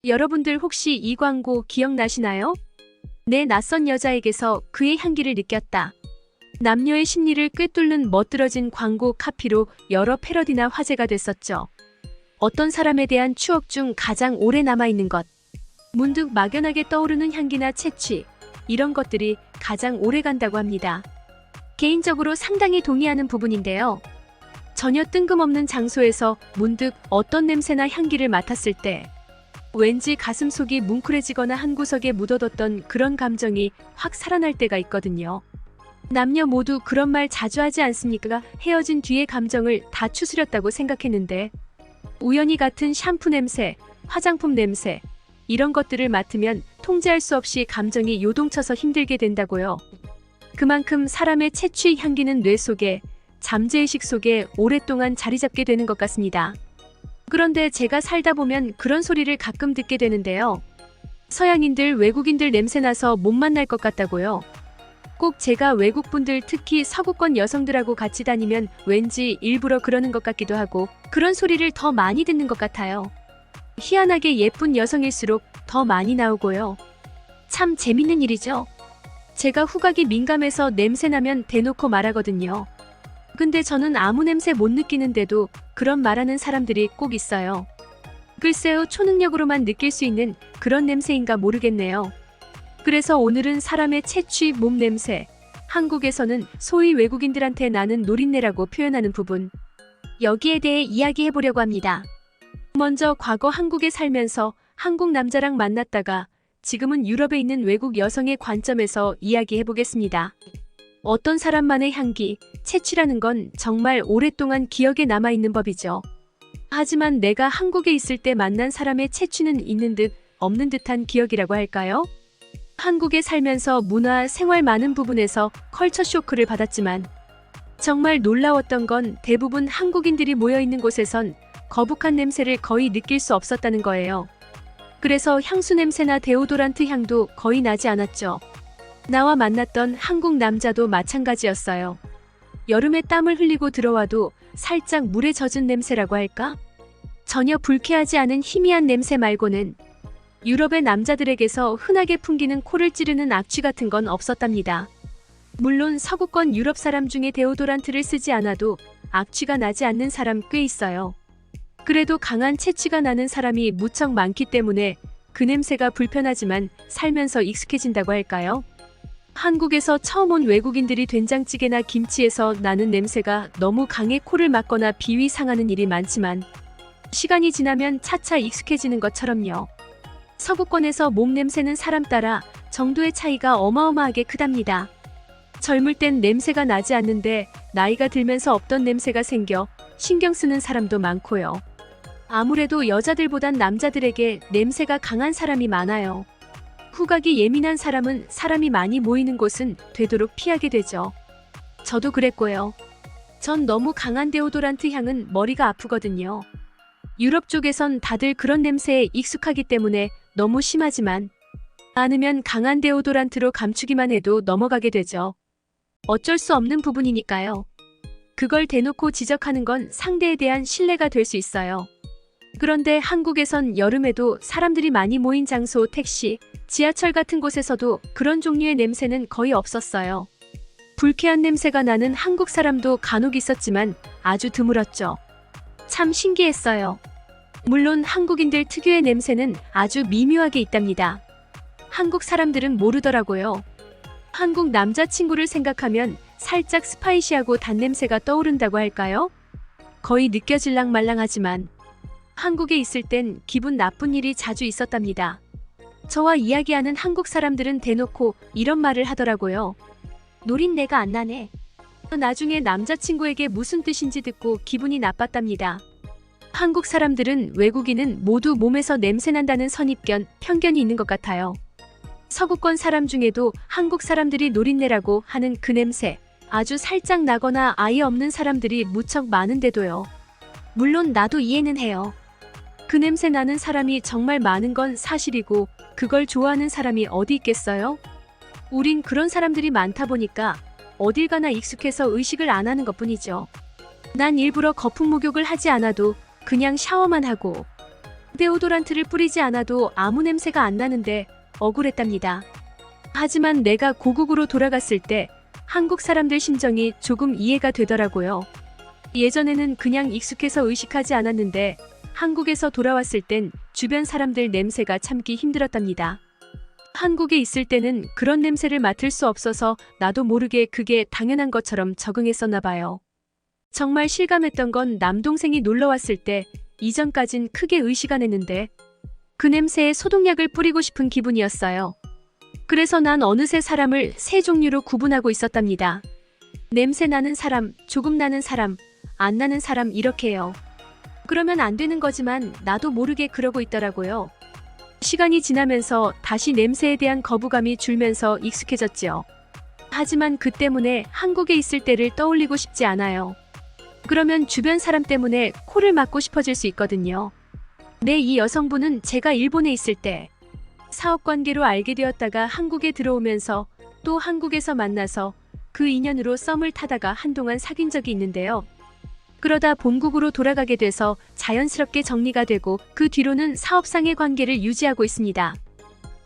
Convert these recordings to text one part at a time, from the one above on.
여러분들 혹시 이 광고 기억나시나요? 내 낯선 여자에게서 그의 향기를 느꼈다. 남녀의 심리를 꿰뚫는 멋들어진 광고 카피로 여러 패러디나 화제가 됐었죠. 어떤 사람에 대한 추억 중 가장 오래 남아있는 것. 문득 막연하게 떠오르는 향기나 채취. 이런 것들이 가장 오래 간다고 합니다. 개인적으로 상당히 동의하는 부분인데요. 전혀 뜬금없는 장소에서 문득 어떤 냄새나 향기를 맡았을 때 왠지 가슴속이 뭉클해지거나 한 구석에 묻어뒀던 그런 감정이 확 살아날 때가 있거든요. 남녀 모두 그런 말 자주 하지 않습니까? 헤어진 뒤의 감정을 다 추스렸다고 생각했는데 우연히 같은 샴푸 냄새, 화장품 냄새 이런 것들을 맡으면 통제할 수 없이 감정이 요동쳐서 힘들게 된다고요. 그만큼 사람의 채취 향기는 뇌 속에, 잠재의식 속에 오랫동안 자리 잡게 되는 것 같습니다. 그런데 제가 살다 보면 그런 소리를 가끔 듣게 되는데요. 서양인들, 외국인들 냄새나서 못 만날 것 같다고요. 꼭 제가 외국분들, 특히 서구권 여성들하고 같이 다니면 왠지 일부러 그러는 것 같기도 하고 그런 소리를 더 많이 듣는 것 같아요. 희한하게 예쁜 여성일수록 더 많이 나오고요. 참 재밌는 일이죠. 제가 후각이 민감해서 냄새나면 대놓고 말하거든요. 근데 저는 아무 냄새 못 느끼는데도 그런 말하는 사람들이 꼭 있어요. 글쎄요, 초능력으로만 느낄 수 있는 그런 냄새인가 모르겠네요. 그래서 오늘은 사람의 채취, 몸 냄새, 한국에서는 소위 외국인들한테 나는 노린내라고 표현하는 부분, 여기에 대해 이야기해보려고 합니다. 먼저 과거 한국에 살면서 한국 남자랑 만났다가 지금은 유럽에 있는 외국 여성의 관점에서 이야기해보겠습니다. 어떤 사람만의 향기, 채취라는 건 정말 오랫동안 기억에 남아있는 법이죠. 하지만 내가 한국에 있을 때 만난 사람의 채취는 있는 듯 없는 듯한 기억이라고 할까요? 한국에 살면서 문화, 생활 많은 부분에서 컬처 쇼크를 받았지만 정말 놀라웠던 건 대부분 한국인들이 모여있는 곳에선 거북한 냄새를 거의 느낄 수 없었다는 거예요. 그래서 향수 냄새나 데오도란트 향도 거의 나지 않았죠. 나와 만났던 한국 남자도 마찬가지였어요. 여름에 땀을 흘리고 들어와도 살짝 물에 젖은 냄새라고 할까? 전혀 불쾌하지 않은 희미한 냄새 말고는 유럽의 남자들에게서 흔하게 풍기는 코를 찌르는 악취 같은 건 없었답니다. 물론 서구권 유럽 사람 중에 데오도란트를 쓰지 않아도 악취가 나지 않는 사람 꽤 있어요. 그래도 강한 채취가 나는 사람이 무척 많기 때문에 그 냄새가 불편하지만 살면서 익숙해진다고 할까요? 한국에서 처음 온 외국인들이 된장찌개나 김치에서 나는 냄새가 너무 강해 코를 막거나 비위 상하는 일이 많지만 시간이 지나면 차차 익숙해지는 것처럼요. 서구권에서 몸 냄새는 사람 따라 정도의 차이가 어마어마하게 크답니다. 젊을 땐 냄새가 나지 않는데 나이가 들면서 없던 냄새가 생겨 신경 쓰는 사람도 많고요. 아무래도 여자들보단 남자들에게 냄새가 강한 사람이 많아요. 후각이 예민한 사람은 사람이 많이 모이는 곳은 되도록 피하게 되죠. 저도 그랬고요. 전 너무 강한 데오도란트 향은 머리가 아프거든요. 유럽 쪽에선 다들 그런 냄새에 익숙하기 때문에 너무 심하지만 않으면 강한 데오도란트로 감추기만 해도 넘어가게 되죠. 어쩔 수 없는 부분이니까요. 그걸 대놓고 지적하는 건 상대에 대한 신뢰가 될 수 있어요. 그런데 한국에선 여름에도 사람들이 많이 모인 장소, 택시, 지하철 같은 곳에서도 그런 종류의 냄새는 거의 없었어요. 불쾌한 냄새가 나는 한국 사람도 간혹 있었지만 아주 드물었죠. 참 신기했어요. 물론 한국인들 특유의 냄새는 아주 미묘하게 있답니다. 한국 사람들은 모르더라고요. 한국 남자친구를 생각하면 살짝 스파이시하고 단냄새가 떠오른다고 할까요? 거의 느껴질랑 말랑하지만 한국에 있을 땐 기분 나쁜 일이 자주 있었답니다. 저와 이야기하는 한국 사람들은 대놓고 이런 말을 하더라고요. 노린내가 안 나네. 나중에 남자친구에게 무슨 뜻인지 듣고 기분이 나빴답니다. 한국 사람들은 외국인은 모두 몸에서 냄새난다는 선입견, 편견이 있는 것 같아요. 서구권 사람 중에도 한국 사람들이 노린내라고 하는 그 냄새, 아주 살짝 나거나 아예 없는 사람들이 무척 많은데도요. 물론 나도 이해는 해요. 그 냄새 나는 사람이 정말 많은 건 사실이고 그걸 좋아하는 사람이 어디 있겠어요? 우린 그런 사람들이 많다 보니까 어딜 가나 익숙해서 의식을 안 하는 것뿐이죠. 난 일부러 거품 목욕을 하지 않아도 그냥 샤워만 하고 데오도란트를 뿌리지 않아도 아무 냄새가 안 나는데 억울했답니다. 하지만 내가 고국으로 돌아갔을 때 한국 사람들 심정이 조금 이해가 되더라고요. 예전에는 그냥 익숙해서 의식하지 않았는데 한국에서 돌아왔을 땐 주변 사람들 냄새가 참기 힘들었답니다. 한국에 있을 때는 그런 냄새를 맡을 수 없어서 나도 모르게 그게 당연한 것처럼 적응했었나 봐요. 정말 실감했던 건 남동생이 놀러 왔을 때 이전까진 크게 의식 안 했는데 그 냄새에 소독약을 뿌리고 싶은 기분이었어요. 그래서 난 어느새 사람을 세 종류로 구분하고 있었답니다. 냄새 나는 사람, 조금 나는 사람, 안 나는 사람 이렇게요. 그러면 안 되는 거지만 나도 모르게 그러고 있더라고요. 시간이 지나면서 다시 냄새에 대한 거부감이 줄면서 익숙해졌죠. 하지만 그 때문에 한국에 있을 때를 떠올리고 싶지 않아요. 그러면 주변 사람 때문에 코를 막고 싶어질 수 있거든요. 이 여성분은 제가 일본에 있을 때 사업관계로 알게 되었다가 한국에 들어오면서 또 한국에서 만나서 그 인연으로 썸을 타다가 한동안 사귄 적이 있는데요. 그러다 본국으로 돌아가게 돼서 자연스럽게 정리가 되고 그 뒤로는 사업상의 관계를 유지하고 있습니다.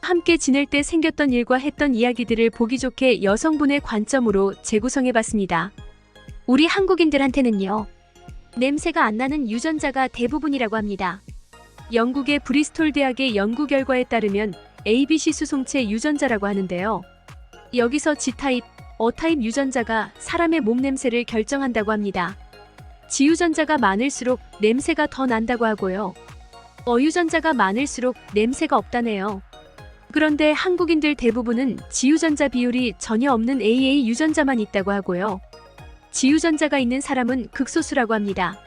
함께 지낼 때 생겼던 일과 했던 이야기들을 보기 좋게 여성분의 관점으로 재구성해봤습니다. 우리 한국인들한테는요, 냄새가 안 나는 유전자가 대부분이라고 합니다. 영국의 브리스톨 대학의 연구 결과에 따르면 ABC 수송체 유전자라고 하는데요. 여기서 G타입, O타입 유전자가 사람의 몸 냄새를 결정한다고 합니다. G유전자가 많을수록 냄새가 더 난다고 하고요. O유전자가 많을수록 냄새가 없다네요. 그런데 한국인들 대부분은 G유전자 비율이 전혀 없는 AA 유전자만 있다고 하고요. G유전자가 있는 사람은 극소수라고 합니다.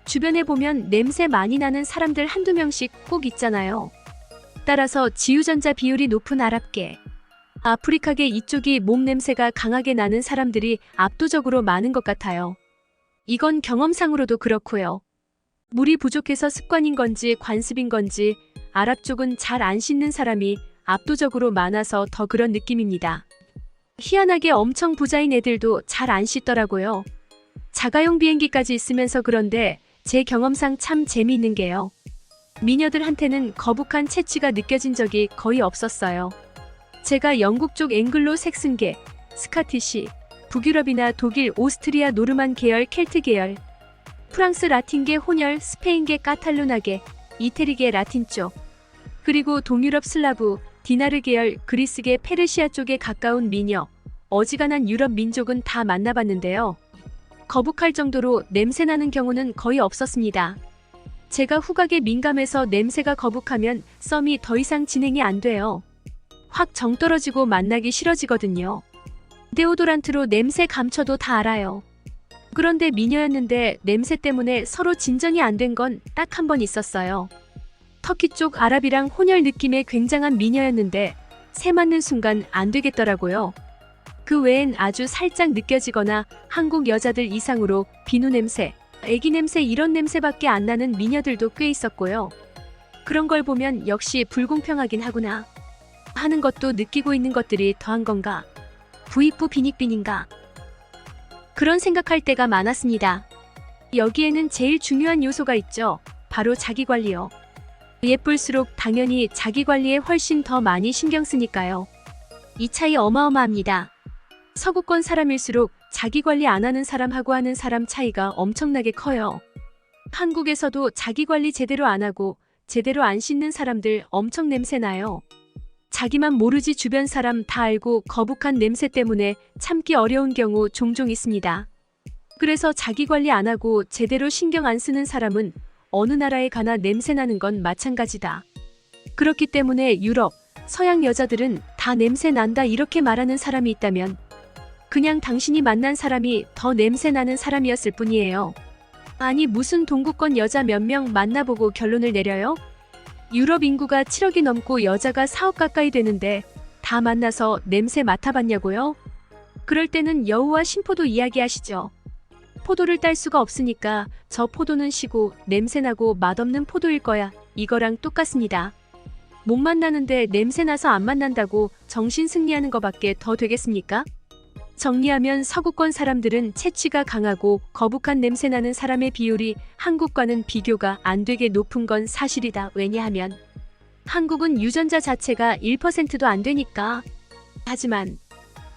주변에 보면 냄새 많이 나는 사람들 한두 명씩 꼭 있잖아요. 따라서 G유전자 비율이 높은 아랍계, 아프리카계 이쪽이 몸 냄새가 강하게 나는 사람들이 압도적으로 많은 것 같아요. 이건 경험상으로도 그렇고요. 물이 부족해서 습관인 건지 관습인 건지 아랍 쪽은 잘 안 씻는 사람이 압도적으로 많아서 더 그런 느낌입니다. 희한하게 엄청 부자인 애들도 잘 안 씻더라고요. 자가용 비행기까지 있으면서 그런데 제 경험상 참 재미있는 게요. 미녀들한테는 거북한 채취가 느껴진 적이 거의 없었어요. 제가 영국 쪽 앵글로 색슨계, 스카티시, 북유럽이나 독일, 오스트리아 노르만 계열, 켈트 계열, 프랑스 라틴계 혼혈, 스페인계 까탈루나계, 이태리계 라틴 쪽, 그리고 동유럽 슬라브, 디나르 계열, 그리스계 페르시아 쪽에 가까운 미녀, 어지간한 유럽 민족은 다 만나봤는데요. 거북할 정도로 냄새나는 경우는 거의 없었습니다. 제가 후각에 민감해서 냄새가 거북하면 썸이 더 이상 진행이 안 돼요. 확 정 떨어지고 만나기 싫어지거든요. 데오도란트로 냄새 감춰도 다 알아요. 그런데 미녀였는데 냄새 때문에 서로 진전이 안 된 건 딱 한 번 있었어요. 터키 쪽 아랍이랑 혼혈 느낌의 굉장한 미녀였는데 새 맞는 순간 안 되겠더라고요. 그 외엔 아주 살짝 느껴지거나 한국 여자들 이상으로 비누 냄새, 애기 냄새 이런 냄새밖에 안 나는 미녀들도 꽤 있었고요. 그런 걸 보면 역시 불공평하긴 하구나 하는 것도 느끼고 있는 것들이 더한 건가? 부익부 빈익빈인가? 그런 생각할 때가 많았습니다. 여기에는 제일 중요한 요소가 있죠. 바로 자기관리요. 예쁠수록 당연히 자기관리에 훨씬 더 많이 신경 쓰니까요. 이 차이 어마어마합니다. 서구권 사람일수록 자기관리 안 하는 사람하고 하는 사람 차이가 엄청나게 커요. 한국에서도 자기관리 제대로 안 하고 제대로 안 씻는 사람들 엄청 냄새나요. 자기만 모르지 주변 사람 다 알고 거북한 냄새 때문에 참기 어려운 경우 종종 있습니다. 그래서 자기 관리 안 하고 제대로 신경 안 쓰는 사람은 어느 나라에 가나 냄새 나는 건 마찬가지다. 그렇기 때문에 유럽, 서양 여자들은 다 냄새 난다 이렇게 말하는 사람이 있다면 그냥 당신이 만난 사람이 더 냄새 나는 사람이었을 뿐이에요. 아니 무슨 동구권 여자 몇 명 만나보고 결론을 내려요? 유럽 인구가 7억이 넘고 여자가 4억 가까이 되는데 다 만나서 냄새 맡아봤냐고요? 그럴 때는 여우와 신포도 이야기하시죠. 포도를 딸 수가 없으니까 저 포도는 시고 냄새나고 맛없는 포도일 거야. 이거랑 똑같습니다. 못 만나는데 냄새나서 안 만난다고 정신 승리하는 거밖에 더 되겠습니까? 정리하면 서구권 사람들은 채취가 강하고 거북한 냄새나는 사람의 비율이 한국과는 비교가 안 되게 높은 건 사실이다. 왜냐하면 한국은 유전자 자체가 1%도 안 되니까. 하지만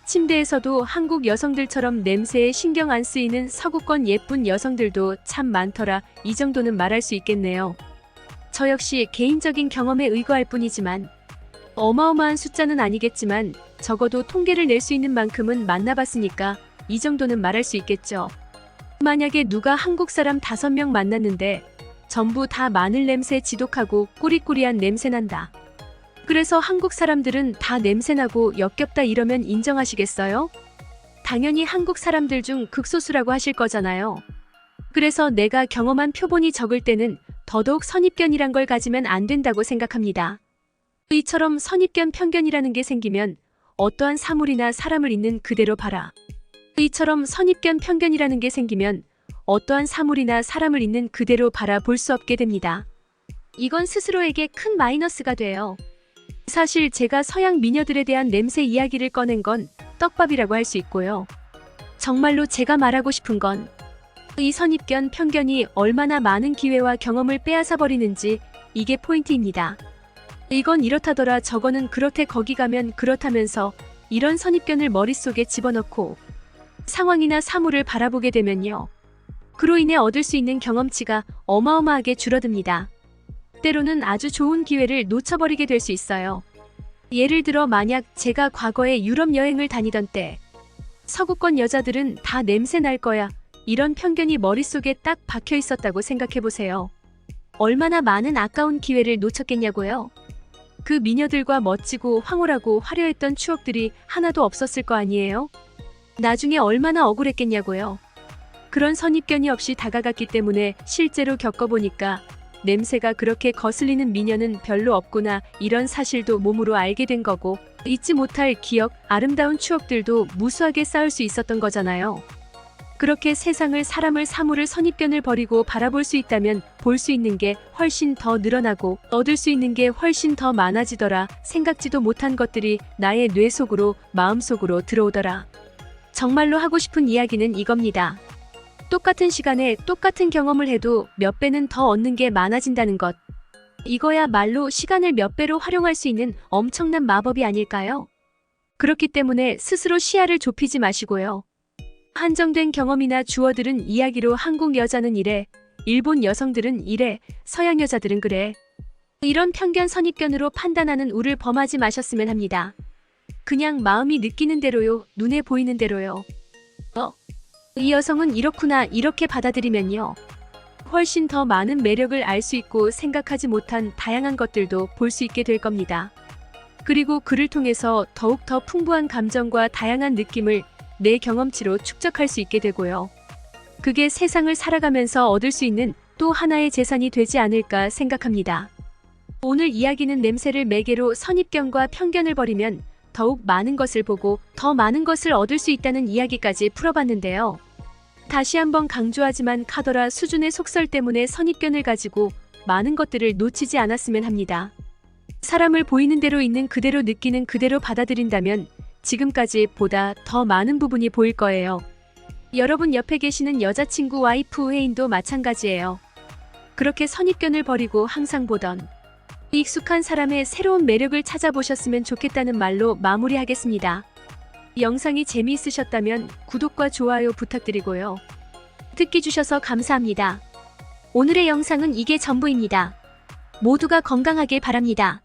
침대에서도 한국 여성들처럼 냄새에 신경 안 쓰이는 서구권 예쁜 여성들도 참 많더라. 이 정도는 말할 수 있겠네요. 저 역시 개인적인 경험에 의거할 뿐이지만 어마어마한 숫자는 아니겠지만 적어도 통계를 낼 수 있는 만큼은 만나봤으니까 이 정도는 말할 수 있겠죠. 만약에 누가 한국 사람 5명 만났는데 전부 다 마늘 냄새 지독하고 꾸리꾸리한 냄새 난다. 그래서 한국 사람들은 다 냄새나고 역겹다 이러면 인정하시겠어요? 당연히 한국 사람들 중 극소수라고 하실 거잖아요. 그래서 내가 경험한 표본이 적을 때는 더더욱 선입견이란 걸 가지면 안 된다고 생각합니다. 이처럼 선입견 편견이라는 게 생기면 어떠한 사물이나 사람을 있는 그대로 봐라. 이처럼 선입견 편견이라는 게 생기면 어떠한 사물이나 사람을 있는 그대로 바라볼 수 없게 됩니다. 이건 스스로에게 큰 마이너스가 돼요. 사실 제가 서양 미녀들에 대한 냄새 이야기를 꺼낸 건 떡밥이라고 할 수 있고요. 정말로 제가 말하고 싶은 건 이 선입견 편견이 얼마나 많은 기회와 경험을 빼앗아 버리는지 이게 포인트입니다. 이건 이렇다더라 저거는 그렇대 거기 가면 그렇다면서 이런 선입견을 머릿속에 집어넣고 상황이나 사물을 바라보게 되면요. 그로 인해 얻을 수 있는 경험치가 어마어마하게 줄어듭니다. 때로는 아주 좋은 기회를 놓쳐버리게 될 수 있어요. 예를 들어 만약 제가 과거에 유럽 여행을 다니던 때 서구권 여자들은 다 냄새 날 거야 이런 편견이 머릿속에 딱 박혀 있었다고 생각해보세요. 얼마나 많은 아까운 기회를 놓쳤겠냐고요. 그 미녀들과 멋지고 황홀하고 화려했던 추억들이 하나도 없었을 거 아니에요? 나중에 얼마나 억울했겠냐고요. 그런 선입견이 없이 다가갔기 때문에 실제로 겪어보니까 냄새가 그렇게 거슬리는 미녀는 별로 없구나 이런 사실도 몸으로 알게 된 거고 잊지 못할 기억, 아름다운 추억들도 무수하게 쌓을 수 있었던 거잖아요. 그렇게 세상을 사람을 사물을 선입견을 버리고 바라볼 수 있다면 볼 수 있는 게 훨씬 더 늘어나고 얻을 수 있는 게 훨씬 더 많아지더라. 생각지도 못한 것들이 나의 뇌 속으로 마음속으로 들어오더라. 정말로 하고 싶은 이야기는 이겁니다. 똑같은 시간에 똑같은 경험을 해도 몇 배는 더 얻는 게 많아진다는 것. 이거야말로 시간을 몇 배로 활용할 수 있는 엄청난 마법이 아닐까요? 그렇기 때문에 스스로 시야를 좁히지 마시고요. 한정된 경험이나 주어들은 이야기로 한국 여자는 이래, 일본 여성들은 이래, 서양 여자들은 그래. 이런 편견 선입견으로 판단하는 우를 범하지 마셨으면 합니다. 그냥 마음이 느끼는 대로요, 눈에 보이는 대로요. 이 여성은 이렇구나 이렇게 받아들이면요. 훨씬 더 많은 매력을 알 수 있고 생각하지 못한 다양한 것들도 볼 수 있게 될 겁니다. 그리고 그를 통해서 더욱 더 풍부한 감정과 다양한 느낌을 내 경험치로 축적할 수 있게 되고요. 그게 세상을 살아가면서 얻을 수 있는 또 하나의 재산이 되지 않을까 생각합니다. 오늘 이야기는 냄새를 매개로 선입견과 편견을 버리면 더욱 많은 것을 보고 더 많은 것을 얻을 수 있다는 이야기까지 풀어봤는데요. 다시 한번 강조하지만 카더라 수준의 속설 때문에 선입견을 가지고 많은 것들을 놓치지 않았으면 합니다. 사람을 보이는 대로 있는 그대로 느끼는 그대로 받아들인다면 지금까지 보다 더 많은 부분이 보일 거예요. 여러분 옆에 계시는 여자친구, 와이프, 애인도 마찬가지예요. 그렇게 선입견을 버리고 항상 보던 익숙한 사람의 새로운 매력을 찾아보셨으면 좋겠다는 말로 마무리하겠습니다. 영상이 재미있으셨다면 구독과 좋아요 부탁드리고요. 듣기 주셔서 감사합니다. 오늘의 영상은 이게 전부입니다. 모두가 건강하길 바랍니다.